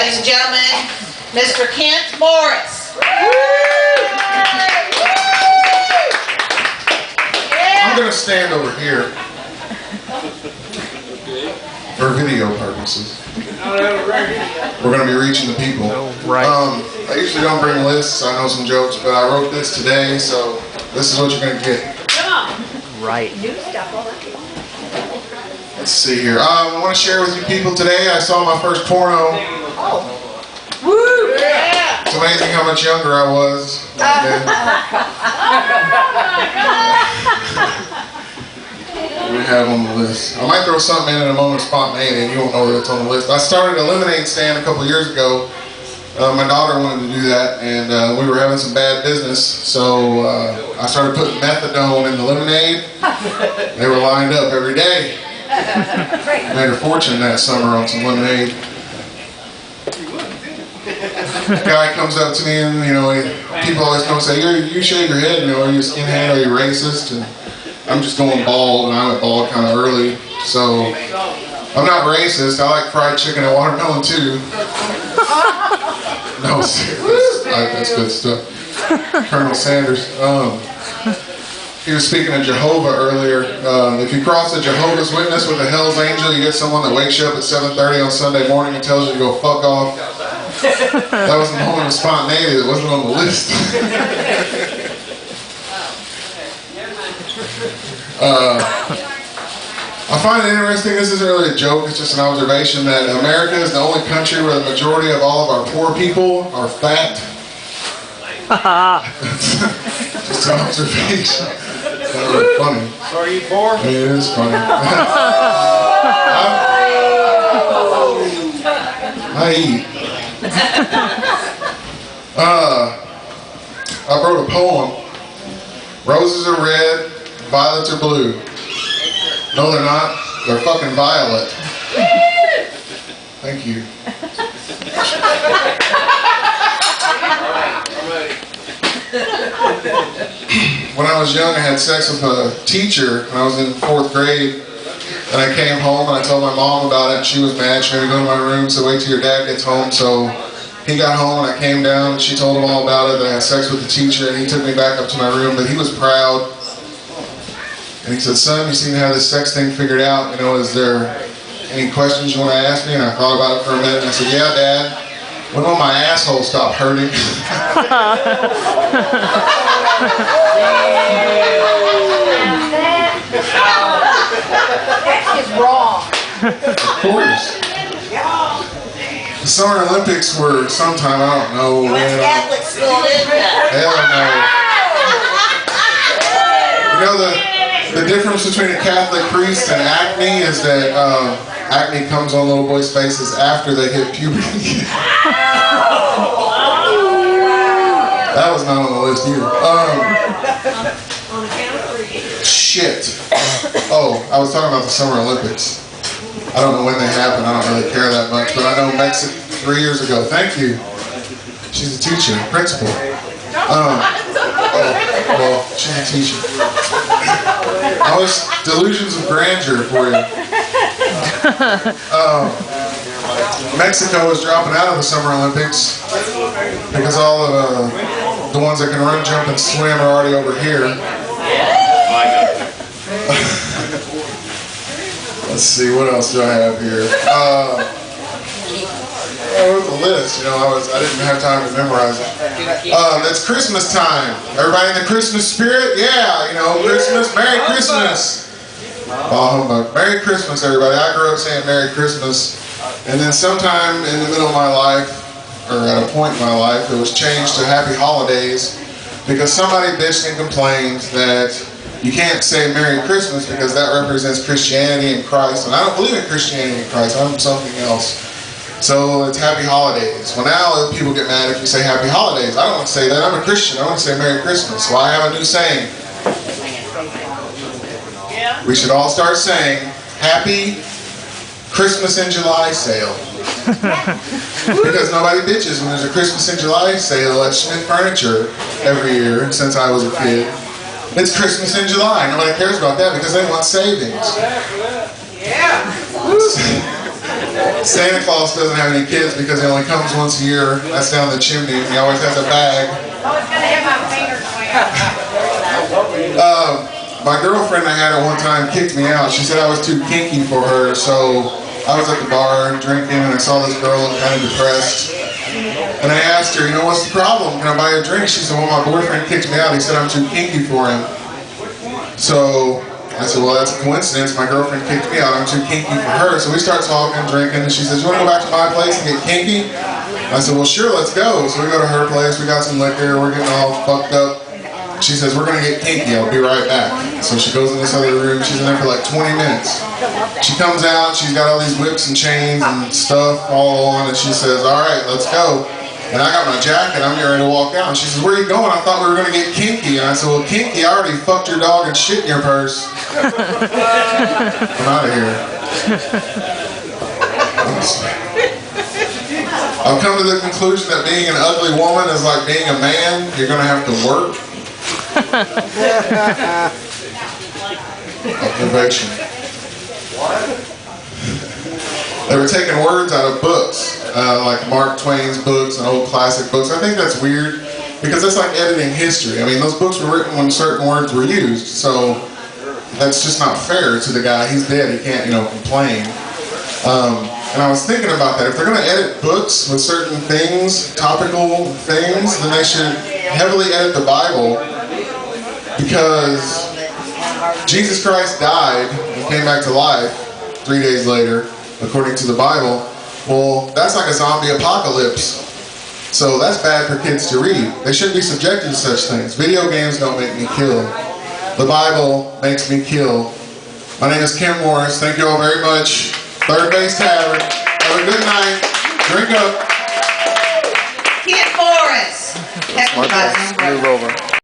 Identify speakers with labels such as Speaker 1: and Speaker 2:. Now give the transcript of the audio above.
Speaker 1: ladies and gentlemen, Mr. Kent Morris.
Speaker 2: I'm going to stand over here for video purposes. We're going to be reaching the people. I usually don't bring lists, I know some jokes, but I wrote this today, so this is what you're going to get.
Speaker 1: Come on.
Speaker 3: Right.
Speaker 2: Let's see here. I want to share with you people today, I saw my first porno.
Speaker 1: Woo! Yeah.
Speaker 2: It's amazing how much younger I was back then. What do we have on the list? I might throw something in a moment of spontaneity and you won't know that it's on the list. I started a lemonade stand a couple years ago. My daughter wanted to do that, and we were having some bad business, so I started putting methadone in the lemonade. They were lined up every day. Made a fortune that summer on some lemonade. A guy comes up to me, and people always come and say, "You shave your head, are you a skinhead? Are you racist?" And I'm just going bald, and I went bald kind of early, so I'm not racist. I like fried chicken and watermelon too. No, that's good stuff. Colonel Sanders. He was speaking of Jehovah earlier. If you cross a Jehovah's Witness with a Hell's Angel, you get someone that wakes you up at 7:30 on Sunday morning and tells you to go fuck off. That was a moment of spontaneity that wasn't on the list. I find it interesting, this isn't really a joke, it's just an observation, that America is the only country where the majority of all of our poor people are fat. Just an observation. It's not really funny.
Speaker 4: So are you poor?
Speaker 2: It is funny. I eat. I wrote a poem. Roses are red, violets are blue. No, they're not. They're fucking violet. Thank you. When I was young, I had sex with a teacher when I was in 4th grade. And I came home and I told my mom about it, and she was mad. She made me go to my room, so wait till your dad gets home. So he got home and I came down and she told him all about it, that I had sex with the teacher, and he took me back up to my room, but he was proud. And he said, "Son, you seem to have this sex thing figured out. Is there any questions you want to ask me?" And I thought about it for a minute and I said, "Yeah, Dad. When will my asshole stop hurting?"
Speaker 1: That is wrong.
Speaker 2: Of course. The Summer Olympics were sometime, I don't know.
Speaker 1: You went to Catholic school, didn't you?
Speaker 2: Hell no. The difference between a Catholic priest and acne is that acne comes on little boys' faces after they hit puberty. That was not on the list either. Shit. Oh, I was talking about the Summer Olympics. I don't know when they happen. I don't really care that much, but I know Mexico 3 years ago. Thank you. She's a teacher, principal. Well, she's a teacher. I was delusions of grandeur for you. Mexico is dropping out of the Summer Olympics because all of the ones that can run, jump, and swim are already over here. Let's see, what else do I have here? I wrote the list, I didn't have time to memorize it. It's Christmas time. Everybody in the Christmas spirit? Yeah, Christmas, Merry Christmas. Bah humbug. Merry Christmas, everybody. I grew up saying Merry Christmas, and then sometime in the middle of my life, or at a point in my life, it was changed to Happy Holidays, because somebody bitched and complained that you can't say Merry Christmas because that represents Christianity and Christ, and I don't believe in Christianity and Christ. I'm something else. So it's Happy Holidays. Well, now people get mad if you say Happy Holidays. I don't want to say that. I'm a Christian. I want to say Merry Christmas. So I have a new saying. We should all start saying Happy Christmas in July sale. Because nobody bitches when there's a Christmas in July sale at Schmidt Furniture every year since I was a kid. It's Christmas in July. Nobody cares about that because they want savings.
Speaker 1: Yeah.
Speaker 2: Santa Claus doesn't have any kids because he only comes once a year. That's down the chimney. He always has a bag. My girlfriend I had at one time kicked me out. She said I was too kinky for her, so I was at the bar drinking and I saw this girl kind of depressed. And I asked her, you know, what's the problem? Can I buy you a drink? She said, well, my boyfriend kicked me out. He said I'm too kinky for him. So I said, well, that's a coincidence. My girlfriend kicked me out. I'm too kinky for her. So we start talking, drinking, and she says, you want to go back to my place and get kinky? I said, well, sure, let's go. So we go to her place. We got some liquor. We're getting all fucked up. She says, we're going to get kinky. I'll be right back. So she goes in this other room. She's in there for like 20 minutes. She comes out. She's got all these whips and chains and stuff all on. And she says, all right, let's go. And I got my jacket. I'm getting ready to walk out. And she says, where are you going? I thought we were going to get kinky. And I said, well, kinky, I already fucked your dog and shit in your purse. I'm out of here. I've come to the conclusion that being an ugly woman is like being a man. You're going to have to work. Observation. They were taking words out of books, like Mark Twain's books and old classic books. I think that's weird because that's like editing history. I mean, those books were written when certain words were used, so that's just not fair to the guy. He's dead. He can't, complain. And I was thinking about that. If they're going to edit books with certain things, topical things, then they should heavily edit the Bible. Because Jesus Christ died and came back to life 3 days later, according to the Bible. Well, that's like a zombie apocalypse. So that's bad for kids to read. They shouldn't be subjected to such things. Video games don't make me kill. The Bible makes me kill. My name is Kim Morris. Thank you all very much. Third Base Tavern. Have a good night. Drink up.
Speaker 1: Kent Morris.
Speaker 3: Move over.